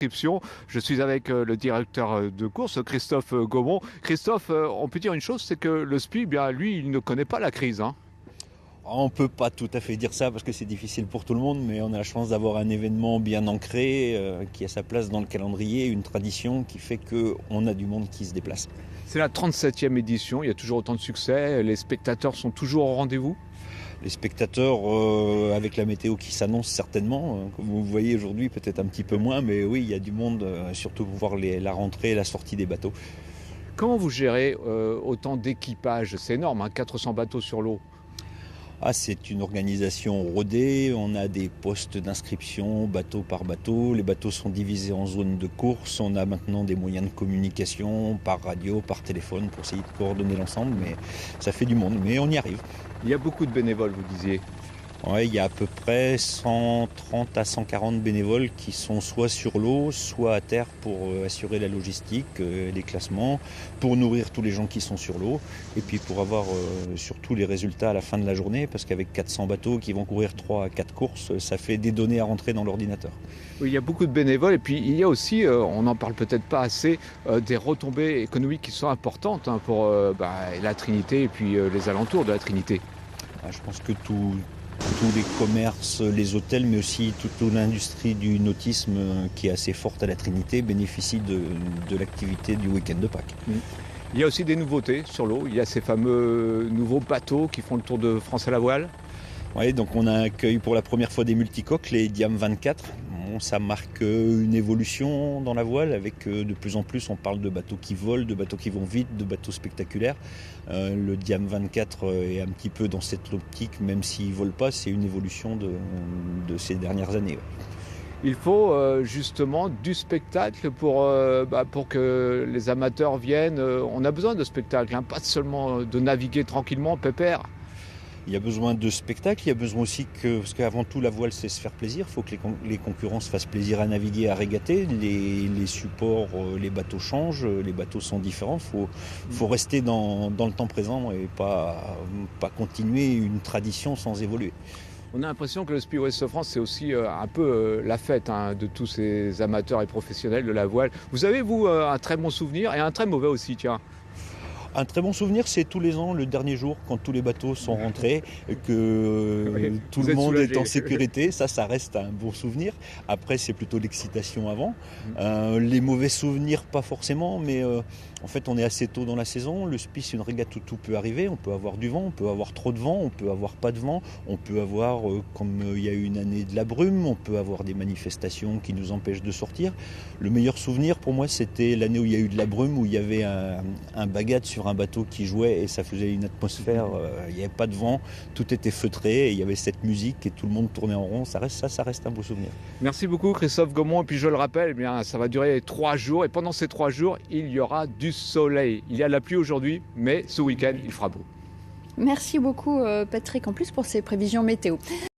Je suis avec le directeur de course, Christophe Gaumont. Christophe, on peut dire une chose, c'est que le SPI, eh bien, lui, il ne connaît pas la crise, hein. On ne peut pas tout à fait dire ça parce que c'est difficile pour tout le monde, mais on a la chance d'avoir un événement bien ancré qui a sa place dans le calendrier, une tradition qui fait qu'on a du monde qui se déplace. C'est la 37e édition, il y a toujours autant de succès, les spectateurs sont toujours au rendez-vous. Les spectateurs, avec la météo qui s'annonce certainement, comme vous voyez aujourd'hui peut-être un petit peu moins, mais oui, il y a du monde, surtout pour voir la rentrée et la sortie des bateaux. Comment vous gérez autant d'équipages? C'est énorme, hein, 400 bateaux sur l'eau. C'est une organisation rodée, on a des postes d'inscription bateau par bateau, les bateaux sont divisés en zones de course, on a maintenant des moyens de communication par radio, par téléphone pour essayer de coordonner l'ensemble, mais ça fait du monde, mais on y arrive. Il y a beaucoup de bénévoles, vous disiez. Ouais, il y a à peu près 130 à 140 bénévoles qui sont soit sur l'eau, soit à terre pour assurer la logistique, les classements, pour nourrir tous les gens qui sont sur l'eau et puis pour avoir surtout les résultats à la fin de la journée parce qu'avec 400 bateaux qui vont courir 3 à 4 courses, ça fait des données à rentrer dans l'ordinateur. Oui, il y a beaucoup de bénévoles et puis il y a aussi, on n'en parle peut-être pas assez, des retombées économiques qui sont importantes pour la Trinité et puis les alentours de la Trinité. Je pense que tous les commerces, les hôtels, mais aussi toute l'industrie du nautisme qui est assez forte à la Trinité bénéficie de l'activité du week-end de Pâques. Il y a aussi des nouveautés sur l'eau. Il y a ces fameux nouveaux bateaux qui font le tour de France à la voile. Oui, donc on accueille pour la première fois des multicoques, les Diam 24. Ça marque une évolution dans la voile avec de plus en plus on parle de bateaux qui volent, de bateaux qui vont vite, de bateaux spectaculaires. Le Diam 24 est un petit peu dans cette optique, même s'il ne vole pas, c'est une évolution de ces dernières années. Il faut justement du spectacle pour que les amateurs viennent. On a besoin de spectacle, hein, pas seulement de naviguer tranquillement, pépère. Il y a besoin de spectacle, il y a besoin aussi parce qu'avant tout la voile c'est se faire plaisir, il faut que les concurrents se fassent plaisir à naviguer, à régater, les supports, les bateaux changent, les bateaux sont différents, faut rester dans le temps présent et pas continuer une tradition sans évoluer. On a l'impression que le SPI Ouest France, c'est aussi un peu la fête, hein, de tous ces amateurs et professionnels de la voile. Vous avez, vous, un très bon souvenir et un très mauvais aussi, tiens. Un très bon souvenir, c'est tous les ans, le dernier jour, quand tous les bateaux sont rentrés, que tout le monde est en sécurité. Ça reste un bon souvenir. Après, c'est plutôt l'excitation avant. Les mauvais souvenirs, pas forcément, mais en fait, on est assez tôt dans la saison. Le SPI, c'est une régate où tout peut arriver. On peut avoir du vent, on peut avoir trop de vent, on peut avoir pas de vent, on peut avoir, comme il y a eu une année, de la brume, on peut avoir des manifestations qui nous empêchent de sortir. Le meilleur souvenir, pour moi, c'était l'année où il y a eu de la brume, où il y avait un bagat sur un bateau qui jouait et ça faisait une atmosphère, il n'y avait pas de vent, tout était feutré et il y avait cette musique et tout le monde tournait en rond, ça reste un beau souvenir. Merci beaucoup Christophe Gaumont, et puis je le rappelle, eh bien, ça va durer 3 jours et pendant ces 3 jours, il y aura du soleil. Il y a de la pluie aujourd'hui, mais ce week-end, il fera beau. Merci beaucoup Patrick, en plus pour ces prévisions météo.